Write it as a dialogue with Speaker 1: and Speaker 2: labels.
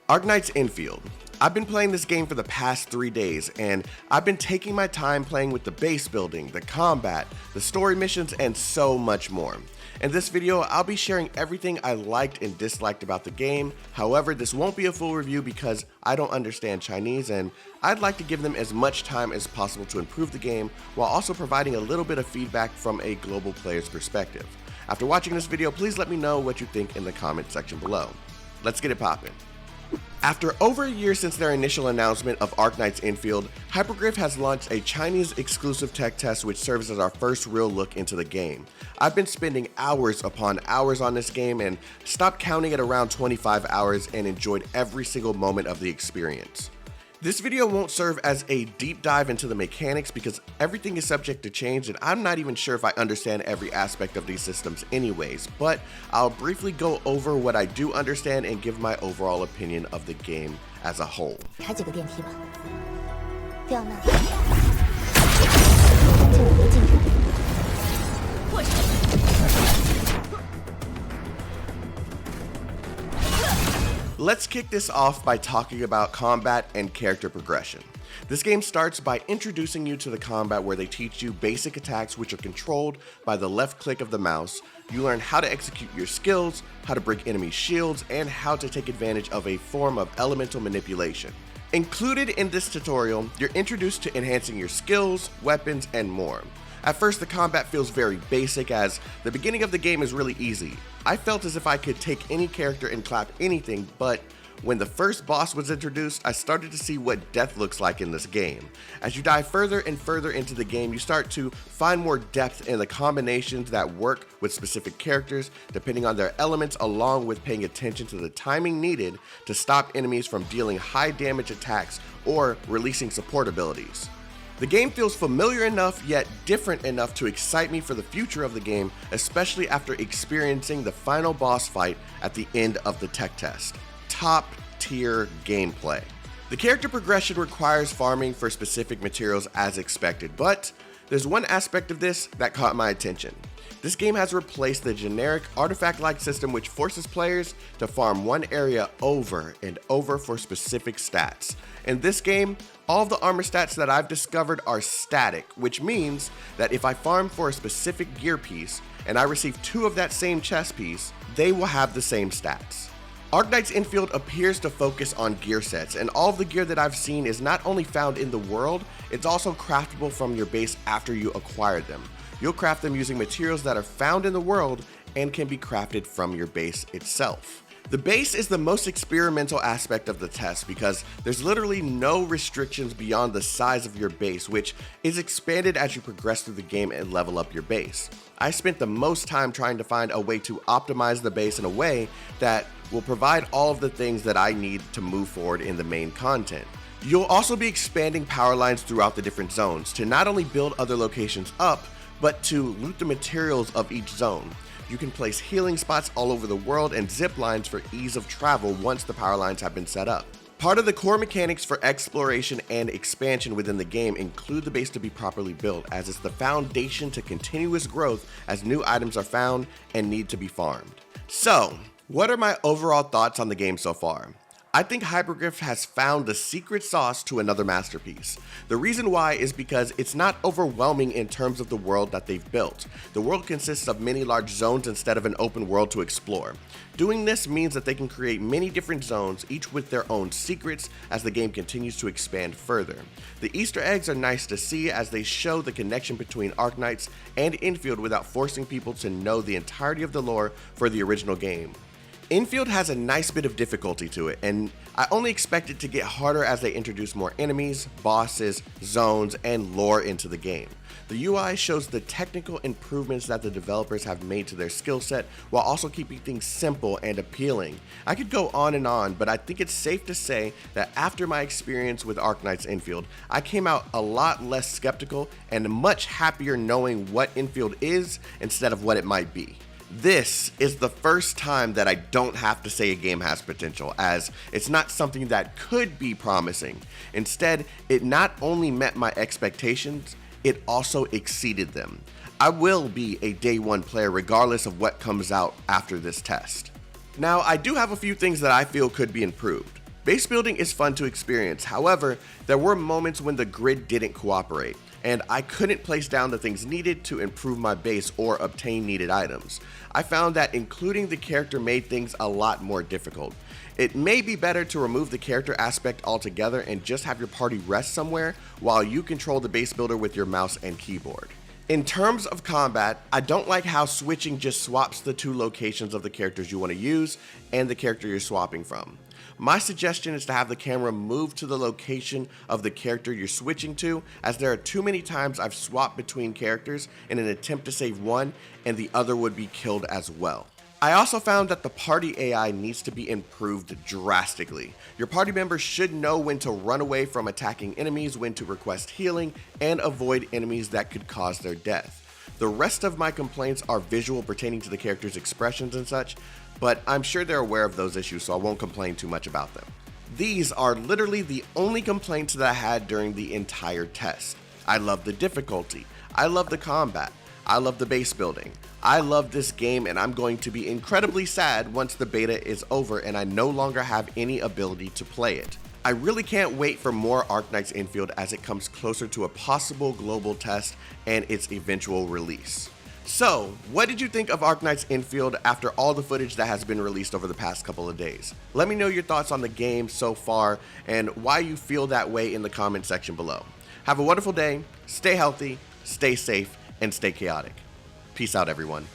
Speaker 1: Arknights Endfield. I've been playing this game for the past 3 days, and I've been taking my time playing with the base building, the combat, the story missions, and so much more. In this video, I'll be sharing everything I liked and disliked about the game. However, this won't be a full review because I don't understand Chinese, and I'd like to give them as much time as possible to improve the game, while also providing a little bit of feedback from a global player's perspective. After watching this video, please let me know what you think in the comment section below. Let's get it poppin'. After over a year since their initial announcement of Arknights Endfield, Hypergryph has launched a Chinese exclusive tech test which serves as our first real look into the game. I've been spending hours upon hours on this game and stopped counting at around 25 hours and enjoyed every single moment of the experience. This video won't serve as a deep dive into the mechanics because everything is subject to change and I'm not even sure if I understand every aspect of these systems anyways, but I'll briefly go over what I do understand and give my overall opinion of the game as a whole. Let's kick this off by talking about combat and character progression. This game starts by introducing you to the combat where they teach you basic attacks which are controlled by the left click of the mouse. You learn how to execute your skills, how to break enemy shields, and how to take advantage of a form of elemental manipulation. Included in this tutorial, you're introduced to enhancing your skills, weapons, and more. At first, the combat feels very basic as the beginning of the game is really easy. I felt as if I could take any character and clap anything, but when the first boss was introduced, I started to see what death looks like in this game. As you dive further and further into the game, you start to find more depth in the combinations that work with specific characters, depending on their elements, along with paying attention to the timing needed to stop enemies from dealing high damage attacks or releasing support abilities. The game feels familiar enough yet different enough to excite me for the future of the game, especially after experiencing the final boss fight at the end of the tech test. Top tier gameplay. The character progression requires farming for specific materials as expected, but there's one aspect of this that caught my attention. This game has replaced the generic artifact-like system which forces players to farm one area over and over for specific stats. In this game, all of the armor stats that I've discovered are static, which means that if I farm for a specific gear piece and I receive 2 of that same chest piece, they will have the same stats. Arknights Endfield appears to focus on gear sets, and all of the gear that I've seen is not only found in the world, it's also craftable from your base after you acquire them. You'll craft them using materials that are found in the world and can be crafted from your base itself. The base is the most experimental aspect of the test because there's literally no restrictions beyond the size of your base, which is expanded as you progress through the game and level up your base. I spent the most time trying to find a way to optimize the base in a way that will provide all of the things that I need to move forward in the main content. You'll also be expanding power lines throughout the different zones to not only build other locations up, but to loot the materials of each zone. You can place healing spots all over the world and zip lines for ease of travel once the power lines have been set up. Part of the core mechanics for exploration and expansion within the game include the base to be properly built, as it's the foundation to continuous growth as new items are found and need to be farmed. So, what are my overall thoughts on the game so far? I think Hypergryph has found the secret sauce to another masterpiece. The reason why is because it's not overwhelming in terms of the world that they've built. The world consists of many large zones instead of an open world to explore. Doing this means that they can create many different zones, each with their own secrets as the game continues to expand further. The Easter eggs are nice to see as they show the connection between Arknights and Endfield without forcing people to know the entirety of the lore for the original game. Endfield has a nice bit of difficulty to it, and I only expect it to get harder as they introduce more enemies, bosses, zones, and lore into the game. The UI shows the technical improvements that the developers have made to their skill set while also keeping things simple and appealing. I could go on, but I think it's safe to say that after my experience with Arknights Endfield, I came out a lot less skeptical and much happier knowing what Endfield is instead of what it might be. This is the first time that I don't have to say a game has potential, as it's not something that could be promising. Instead, it not only met my expectations, it also exceeded them. I will be a day one player regardless of what comes out after this test. Now, I do have a few things that I feel could be improved. Base building is fun to experience, however, there were moments when the grid didn't cooperate, and I couldn't place down the things needed to improve my base or obtain needed items. I found that including the character made things a lot more difficult. It may be better to remove the character aspect altogether and just have your party rest somewhere while you control the base builder with your mouse and keyboard. In terms of combat, I don't like how switching just swaps the two locations of the characters you want to use and the character you're swapping from. My suggestion is to have the camera move to the location of the character you're switching to, as there are too many times I've swapped between characters in an attempt to save one and the other would be killed as well. I also found that the party AI needs to be improved drastically. Your party members should know when to run away from attacking enemies, when to request healing, and avoid enemies that could cause their death. The rest of my complaints are visual pertaining to the character's expressions and such, but I'm sure they're aware of those issues, so I won't complain too much about them. These are literally the only complaints that I had during the entire test. I love the difficulty, I love the combat, I love the base building, I love this game, and I'm going to be incredibly sad once the beta is over and I no longer have any ability to play it. I really can't wait for more Arknights Endfield as it comes closer to a possible global test and its eventual release. So, what did you think of Arknights Endfield after all the footage that has been released over the past couple of days? Let me know your thoughts on the game so far and why you feel that way in the comment section below. Have a wonderful day, stay healthy, stay safe, and stay chaotic. Peace out, everyone.